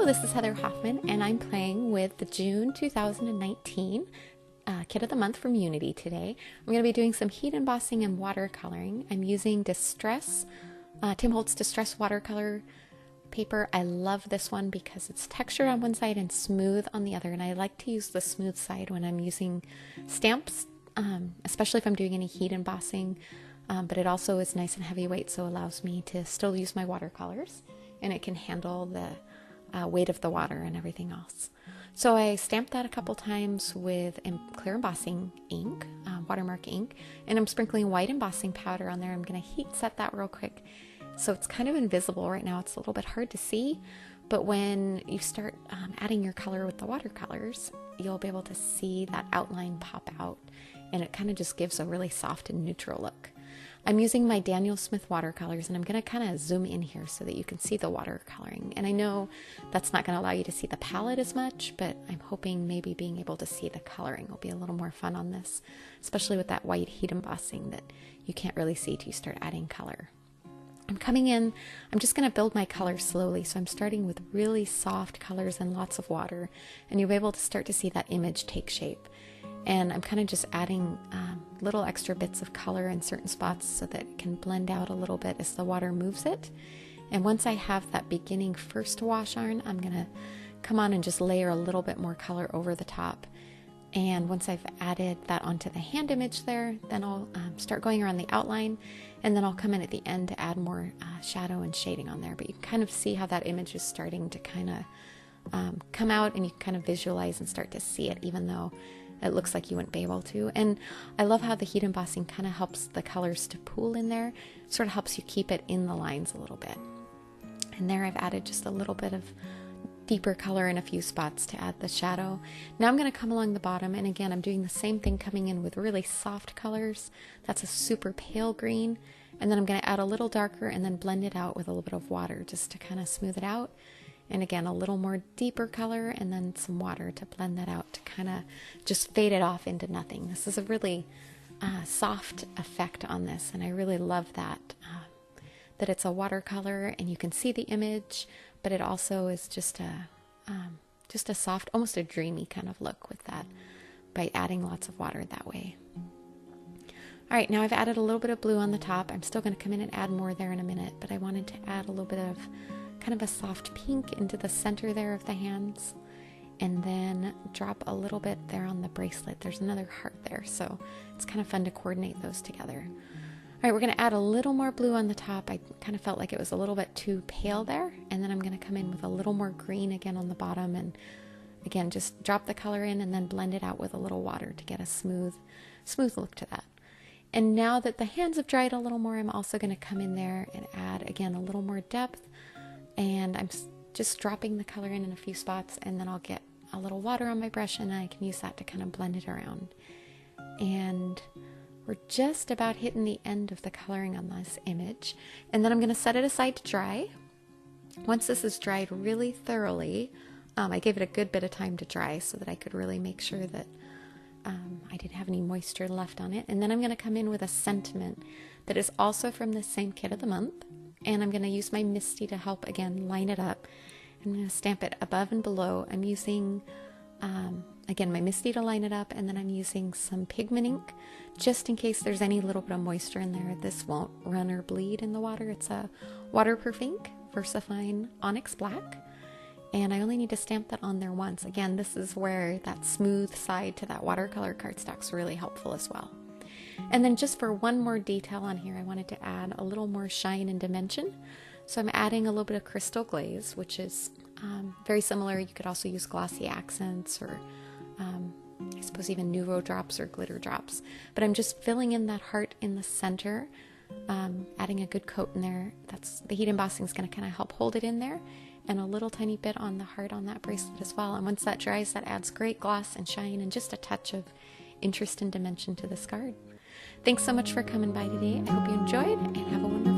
this is Heather Hoffman, and I'm playing with the June 2019 Kit of the Month from Unity today. I'm going to be doing some heat embossing and watercoloring. I'm using Tim Holtz Distress watercolor paper. I love this one because it's textured on one side and smooth on the other, and I like to use the smooth side when I'm using stamps, especially if I'm doing any heat embossing, but it also is nice and heavyweight, so it allows me to still use my watercolors, and it can handle the weight of the water and everything else. So I stamped that a couple times with clear embossing ink, watermark ink, and I'm sprinkling white embossing powder on there. I'm going to heat set that real quick. So it's kind of invisible right now. It's a little bit hard to see, but when you start adding your color with the watercolors, you'll be able to see that outline pop out, and it kind of just gives a really soft and neutral look. I'm using my Daniel Smith watercolors, and I'm going to kind of zoom in here so that you can see the watercoloring. And I know that's not going to allow you to see the palette as much, but I'm hoping maybe being able to see the coloring will be a little more fun on this, especially with that white heat embossing that you can't really see till you start adding color. I'm coming in, I'm just going to build my color slowly, so I'm starting with really soft colors and lots of water, and you'll be able to start to see that image take shape. And I'm kind of just adding little extra bits of color in certain spots so that it can blend out a little bit as the water moves it. And once I have that beginning first wash on, I'm going to come on and just layer a little bit more color over the top. And once I've added that onto the hand image there, then I'll start going around the outline, and then I'll come in at the end to add more shadow and shading on there. But you can kind of see how that image is starting to kind of come out, and you can kind of visualize and start to see it, even though it looks like you wouldn't be able to. And I love how the heat embossing kind of helps the colors to pool in there. It sort of helps you keep it in the lines a little bit. And there I've added just a little bit of deeper color in a few spots to add the shadow. Now I'm going to come along the bottom, and again I'm doing the same thing, coming in with really soft colors. That's a super pale green, and then I'm going to add a little darker and then blend it out with a little bit of water just to kind of smooth it out. And again, a little more deeper color, and then some water to blend that out to kind of just fade it off into nothing. This is a really soft effect on this, and I really love that it's a watercolor and you can see the image, but it also is just a soft, almost a dreamy kind of look with that by adding lots of water that way. All right, now I've added a little bit of blue on the top. I'm still going to come in and add more there in a minute, but I wanted to add a little bit of kind of a soft pink into the center there of the hands, and then drop a little bit there on the bracelet. There's another heart there, so it's kind of fun to coordinate those together. All right, we're going to add a little more blue on the top. I kind of felt like it was a little bit too pale there, and then I'm going to come in with a little more green again on the bottom, and again just drop the color in and then blend it out with a little water to get a smooth look to that. And now that the hands have dried a little more, I'm also going to come in there and add again a little more depth. And I'm just dropping the color in a few spots, and then I'll get a little water on my brush and I can use that to kind of blend it around. And we're just about hitting the end of the coloring on this image, and then I'm going to set it aside to dry. Once this is dried really thoroughly, I gave it a good bit of time to dry so that I could really make sure that I didn't have any moisture left on it. And then I'm going to come in with a sentiment that is also from the same Kit of the Month. And I'm going to use my Misty to help, again, line it up. I'm going to stamp it above and below. I'm using, again, my Misty to line it up, and then I'm using some pigment ink just in case there's any little bit of moisture in there. This won't run or bleed in the water. It's a waterproof ink, VersaFine Onyx Black, and I only need to stamp that on there once. Again, this is where that smooth side to that watercolor cardstock's really helpful as well. And then just for one more detail on here, I wanted to add a little more shine and dimension. So I'm adding a little bit of crystal glaze, which is very similar. You could also use glossy accents, or I suppose even Nouveau drops or glitter drops. But I'm just filling in that heart in the center, adding a good coat in there. The heat embossing is going to kind of help hold it in there, and a little tiny bit on the heart on that bracelet as well. And once that dries, that adds great gloss and shine and just a touch of interest and dimension to this card. Thanks so much for coming by today. I hope you enjoyed, and have a wonderful day.